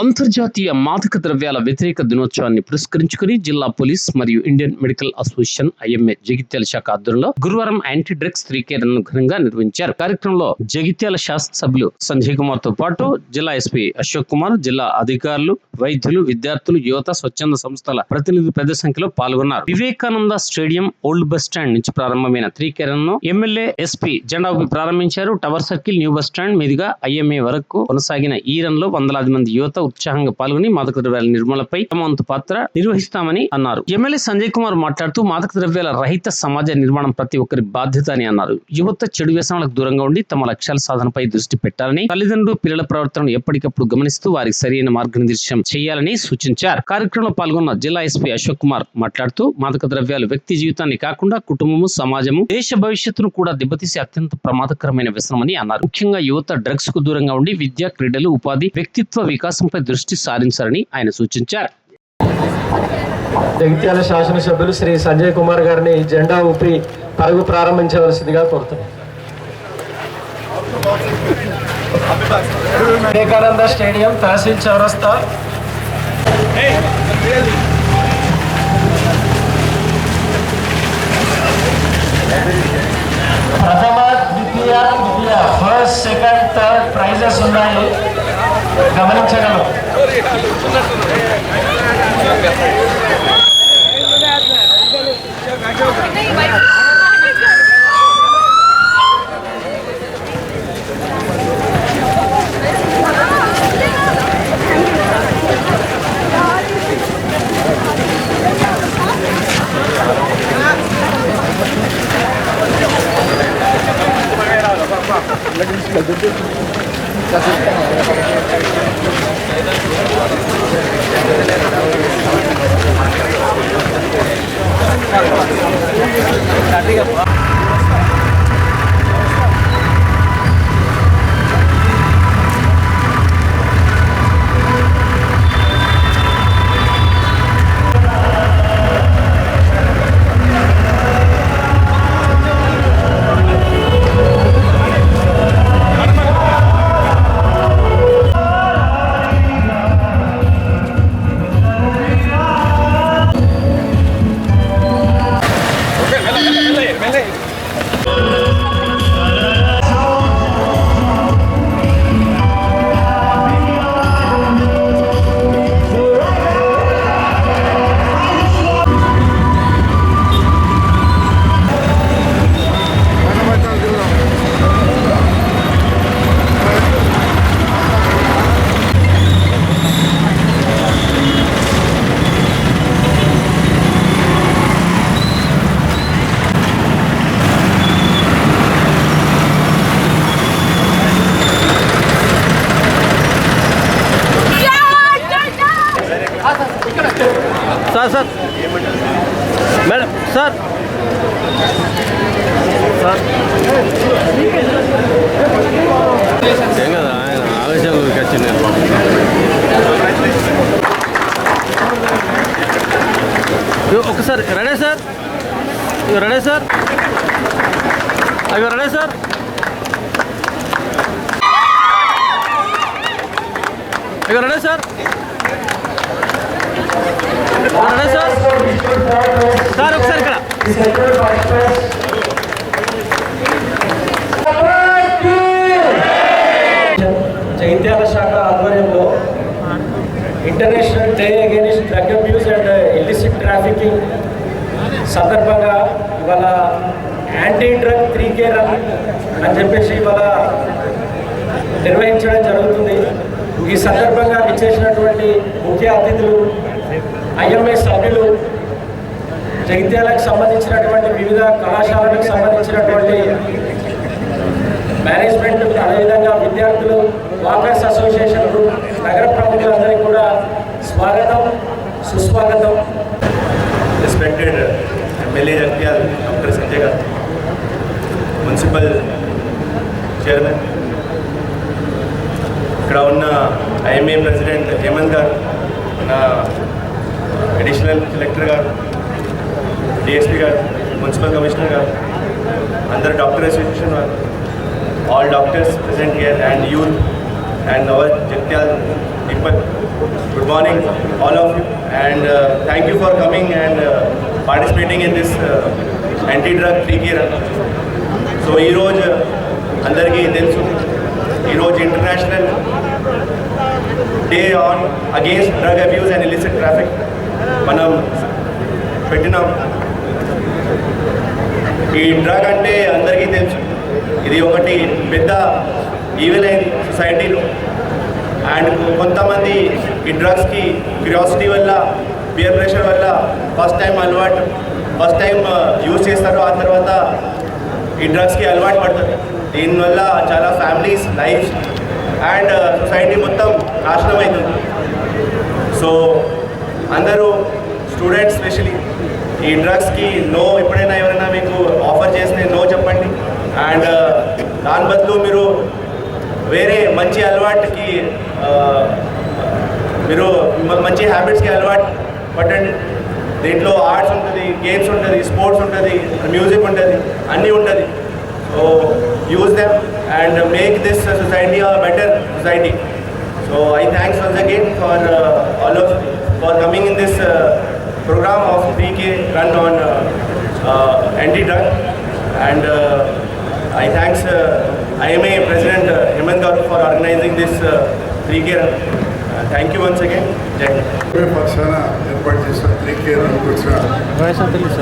అంతర్జాతీయ మాదక ద్రవ్యాల వ్యతిరేక దినోత్సవాన్ని పురస్కరించుకుని జిల్లా పోలీస్ మరియు Indian medical association IMA Jagtial శాఖ ఆధ్వర్యంలో గురువారం యాంటీ డ్రగ్స్ త్రీకేరను ఘనంగా నిర్వహించారు. కార్యక్రమంలో జగిత్యాల శాసనసభ్యులు సంజయ్ కుమార్ తో పాటు జిల్లా ఎస్పీ అశోక్ కుమార్, జిల్లా అధికారులు, వైద్యులు, విద్యార్థులు, యువత, స్వచ్ఛంద సంస్థల ప్రతినిధులు పెద్ద సంఖ్యలో పాల్గొన్నారు. Vivekananda stadium, old bus stand నుంచి ప్రారంభమైన త్రీకేరను ఎమ్మెల్యే ఎస్పీ జెండా ఊపి ప్రారంభించారు. Tower circle, new bus stand మీదుగా ఐఎంఏ వరకు కొనసాగిన ఈ రన్ లో వందలాది మంది యువత ఉత్సాహంగా పాల్గొని మాదక ద్రవ్యాల నిర్మూలనపై తమ వంతు పాత్ర నిర్వహిస్తామని అన్నారు. ఎమ్మెల్యే సంజయ్ కుమార్ మాట్లాడుతూ మాదక ద్రవ్యాల రహిత సమాజ నిర్మాణం ప్రతి ఒక్కరి బాధ్యత అని అన్నారు. యువత చెడు వ్యసనాలకు దూరంగా ఉండి తమ లక్ష్యాల సాధనపై దృష్టి పెట్టాలని, తల్లిదండ్రులు పిల్లల ప్రవర్తనను ఎప్పటికప్పుడు గమనిస్తూ వారికి సరైన మార్గనిర్దేశం చేయాలని సూచించారు. కార్యక్రమంలో పాల్గొన్న జిల్లా ఎస్పీ అశోక్ కుమార్ మాట్లాడుతూ మాదక ద్రవ్యాలు వ్యక్తి జీవితాన్ని కాకుండా కుటుంబము, సమాజము, దేశ భవిష్యత్తును కూడా దెబ్బతీసే అత్యంత ప్రమాదకరమైన వ్యసనమని అన్నారు. ముఖ్యంగా యువత డ్రగ్స్ కు దూరంగా ఉండి విద్య, క్రీడలు, ఉపాధి, వ్యక్తిత్వ వికాసంపై దృష్టి సారించాలని ఆయన సూచించారు. జగిత్యాల శాసనసభ్యులు శ్రీ సంజయ్ కుమార్ గారిని జెండా ఊపి పరుగు ప్రారంభించవలసిందిగా కోరుతున్నాం. వివేకానంద స్టేడియం, తహసీల్ చౌరస్తా. ప్రథమ, ద్వితీయ, ఫస్ట్, సెకండ్, థర్డ్ ప్రైజెస్ ఉన్నాయి, గమనించగలం. సార్ మేడం సార్ ఏం కదా ఆయన ఆవేశాలు వచ్చింది. ఒకసారి రెడీ సార్, రెడీ సార్, అవి రెడీ సార్, ఇక రెడీ సార్, సార్ ఒకసారి ఇక్కడ జగిత్యాల శాఖ ఆధ్వర్యంలో international day against drug abuse and illicit trafficking సందర్భంగా ఇవాళ యాంటీ డ్రగ్ త్రీకేరన్ అని చెప్పేసి ఇవాళ నిర్వహించడం జరుగుతుంది. ఈ సందర్భంగా విచ్చేసినటువంటి ముఖ్య అతిథులు, ఐఎంఏ సభ్యులు, జగిత్యాలకు సంబంధించినటువంటి వివిధ కళాశాలకు సంబంధించినటువంటి మేనేజ్మెంట్, అదేవిధంగా విద్యార్థులు, వాకర్స్ అసోసియేషన్ గ్రూప్, నగర ప్రముఖులందరికీ కూడా స్వాగతం, సుస్వాగతం. Respected MLA Jagtial doctor Sanjay గారు, మున్సిపల్ చైర్మన్, ఇక్కడ ఉన్న ఐఎంఏ ప్రెసిడెంట్ హేమంత్ గారు, నా అడిషనల్ కలెక్టర్ గారు, డిఎస్పీ గారు, మున్సిపల్ కమిషనర్ గారు, అందరు డాక్టర్ అసోసియేషన్ వారు, all doctors present here and youth and our Jagtial people. morning, all of you, and thank you for coming and participating in this anti-drug 3K run. So, ee roju andariki telusu, ee roju international day on against drug abuse and illicit traffic manam పెట్టినాం. ఈ drug అంటే అందరికీ తెలుసు, ఇది ఒకటి పెద్ద evil అయింది సొసైటీలో. అండ్ కొంతమంది ఈ డ్రగ్స్కి క్యూరియాసిటీ వల్ల, పియర్ ప్రెషర్ వల్ల ఫస్ట్ టైం యూజ్ చేస్తారు, ఆ తర్వాత ఈ డ్రగ్స్కి అలవాటు పడుతుంది. దీనివల్ల చాలా ఫ్యామిలీస్ లైఫ్ అండ్ సొసైటీ మొత్తం నాశనం అవుతుంది. సో అందరూ స్టూడెంట్స్ స్పెషలీ ఈ డ్రగ్స్కి నో, ఎప్పుడైనా ఎవరైనా మీకు ఆఫర్ చేస్తే నో చెప్పండి. అండ్ దాని బదులు మీరు వేరే మంచి అలవాటుకి మీరు మంచి హ్యాబిట్స్కి అలవాటు పట్టండి. దీంట్లో ఆర్ట్స్ ఉంటుంది, గేమ్స్ ఉంటుంది, స్పోర్ట్స్ ఉంటుంది, మ్యూజిక్ ఉంటుంది, అన్నీ ఉంటుంది. So use them and make this society a better society. So I thanks once again for all of for coming in this program of 3K run on anti-drug, and I thanks IMA President Hemant Garu for organizing this 3K run. Thank you once again. Jai Hind. పక్షాన ఏర్పాటు చేసిన 3K రన్కి వచ్చిన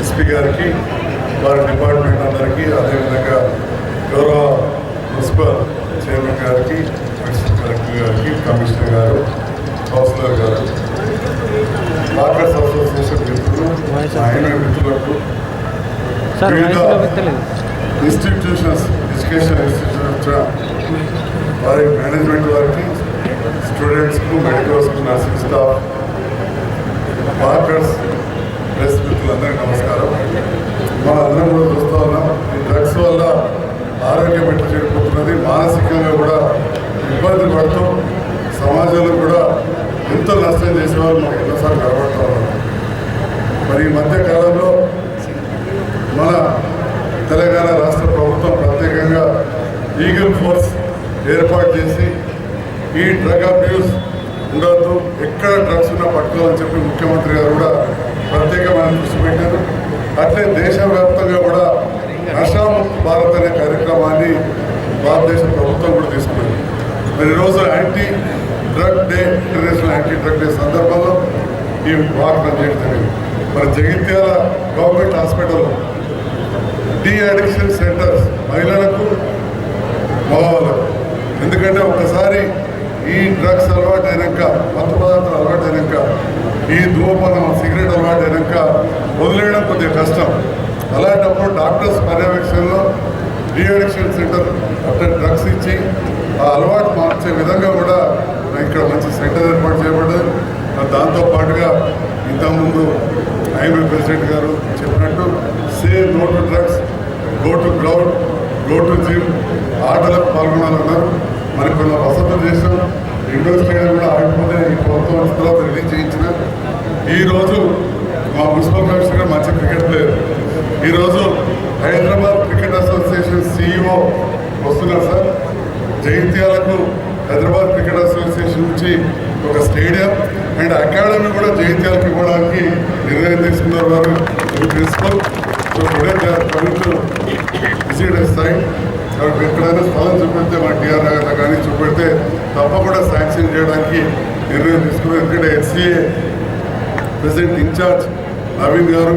SP గారికి, వారి department అందరికీ, అదేవిధంగా గౌరవ municipal chairman గారికి, అడిషనల్ కలెక్టర్ గారికి, కమిషనర్ గారు, కౌన్సిలర్ గారు, వాకర్స్ అసోసియేషన్ మిత్రులు, ఆయన మిత్రులకు, ఇన్స్టిట్యూషన్స్, ఎడ్యుకేషన్ ఇన్స్టిట్యూషన్స్ వారి మేనేజ్మెంట్ వారికి, స్టూడెంట్స్కు, మెడికల్స్కు, నర్సింగ్ స్టాఫ్, వాకర్స్, ప్రెస్ మిత్రులందరికీ నమస్కారం. మన అందరం కూడా చూస్తూ ఉన్నాం, ఈ డ్రగ్స్ వల్ల ఆరోగ్యం ఎట్లా చెడిపోతున్నది, మానసికంగా కూడా ఇబ్బంది పడుతూ సమాజంలో కూడా ఎంతో నష్టం చేసేవాళ్ళు మనకు ఎన్నోసార్లు కనబడుతూ ఉన్నారు. మరి ఈ మధ్య కాలంలో మన తెలంగాణ రాష్ట్ర ప్రభుత్వం ప్రత్యేకంగా ఈగల్ ఫోర్స్ ఏర్పాటు చేసి ఈ డ్రగ్ అబ్యూస్ ఉండొద్దు, ఎక్కడ డ్రగ్స్ ఉన్నా పట్టుకోవాలని చెప్పి ముఖ్యమంత్రి గారు కూడా ప్రత్యేకమైన దృష్టి పెట్టారు. అట్లే దేశవ్యాప్తంగా కూడా నషాముక్త భారత్ అనే కార్యక్రమాన్ని భారతదేశ ప్రభుత్వం కూడా తీసుకుంది. మరి ఈరోజు anti drug day, international anti drug day సందర్భంలో ఈ వాక్ రన్ చేయడం జరిగింది. మరి Jagtial government hospital de addiction centres మహిళలకు, మగవాళ్ళకు, ఎందుకంటే ఒకసారి ఈ డ్రగ్స్ అలవాటు అయినాక, మత్తు పదార్థాలు అలవాటు అయినాక, ఈ ధూమపానం, సిగరెట్ అలవాటు అయినాక వదిలేయడం కొద్దిగా కష్టం. అలాంటప్పుడు డాక్టర్స్ పర్యవేక్షణలో డీ అడిక్షన్ సెంటర్ అట్లా డ్రగ్స్ ఇచ్చి ఆ అలవాటు మార్చే విధంగా కూడా ఇక్కడ మంచి సెంటర్ ఏర్పాటు చేయబడ్డది. దాంతోపాటుగా ఇంతకుముందు ఐఎంఏ ప్రెసిడెంట్ గారు చెప్పినట్టు say no to drugs, go to ground, go to gym, ఆటలకు పాల్గొనాలన్నారు. మరి కొన్ని వసతులు చేసాం. ఇండోర్ స్టేడియం కూడా ఆడిపోతే ఈ ప్రభుత్వం తర్వాత రిలీజ్ చేయించిన. ఈరోజు మా మున్సిపల్ కమిషనర్ గారు మంచి క్రికెట్ ప్లేయర్. ఈరోజు హైదరాబాద్ క్రికెట్ అసోసియేషన్ CEO వస్తున్నారు సార్. జగిత్యాలకు హైదరాబాద్ క్రికెట్ అసోసియేషన్ నుంచి ఒక స్టేడియం అండ్ అకాడమీ కూడా జగిత్యాలకు ఇవ్వడానికి నిర్ణయం తీసుకున్నారు వారు, principal. So today they are coming to visit a site. ఎక్కడైనా స్థలం చూపెడితే మన TR నగర్లో కానీ చూపెడితే తప్పకుండా శాంక్షన్ చేయడానికి నిర్ణయం తీసుకున్నారు. ఎందుకంటే HCA ప్రెసిడెంట్ ఇన్ఛార్జ్ నవీన్ గారు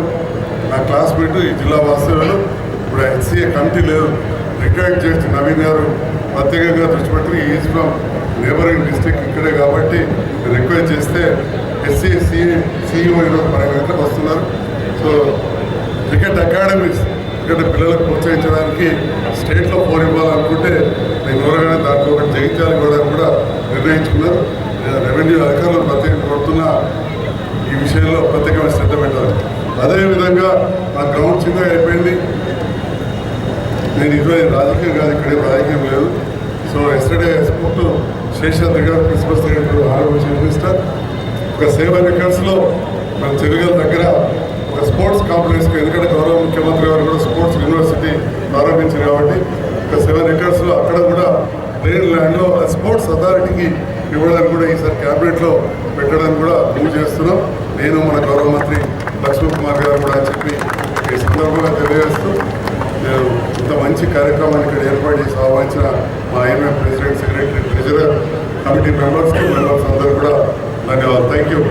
నా క్లాస్మేట్, ఈ జిల్లా వాస్తవ్యులు. ఇప్పుడు HCA కమిటీ లేదు, రిటైర్డ్ జడ్జి నవీన్ గారు ప్రత్యేకంగా దృష్టి పెట్టి ఈజ్ ఫ్రమ్ నేబరింగ్ డిస్ట్రిక్ట్ ఇక్కడే కాబట్టి రిక్వెస్ట్ చేస్తే HCA CEO ఈరోజు 10 గంటలకు వస్తున్నారు. సో క్రికెట్ అకాడమీస్, ఇక్కడ పిల్లలకు ప్రోత్సహించడానికి స్టేట్లో 4 ఇవ్వాలనుకుంటే నేను ఎవరైనా దాంట్లో ఒకటి జగిత్యాలు ఇవ్వడానికి కూడా నిర్ణయించుకున్నారు. రెవెన్యూ అధికారులు ప్రత్యేకంగా కోరుతున్న ఈ విషయంలో ప్రత్యేకమైన శ్రద్ధ పెట్టాలి. అదేవిధంగా మా గ్రౌండ్ చిన్నగా అయిపోయింది. నేను ఇటువై రాజకీయం కాదు, ఇక్కడే రాజకీయం లేదు. సో ఎస్టర్డే స్పోర్ట్ శేషాద్రి గారు, ప్రిన్సిపల్ సెక్రటరీ, ఆరోగ్య చీఫ్ మినిస్టర్, ఒక 7 ఎకర్స్లో మన చెరుగల దగ్గర ఒక స్పోర్ట్స్ కాంప్లెక్స్కి, ఎందుకంటే గౌరవ ముఖ్యమంత్రి గారు కూడా స్పోర్ట్స్ యూనివర్సిటీ ప్రారంభించారు కాబట్టి ఒక 7 ఎకర్స్లో అక్కడ కూడా ప్లేన్ ల్యాండ్లో స్పోర్ట్స్ అథారిటీకి ఇవ్వడానికి కూడా ఈసారి క్యాబినెట్లో పెట్టడానికి కూడా మూవ్ చేస్తున్నాం. నేను మన గౌరవ మంత్రి లక్ష్మణ్ కుమార్ గారు కూడా అని చెప్పి ఈ సందర్భంగా తెలియజేస్తూ నేను ఇంత మంచి కార్యక్రమాన్ని ఇక్కడ ఏర్పాటు చేసి ఆహ్వానించిన మా IMA president, secretary, treasurer, committee members అందరూ కూడా ధన్యవాదాలు. Thank you.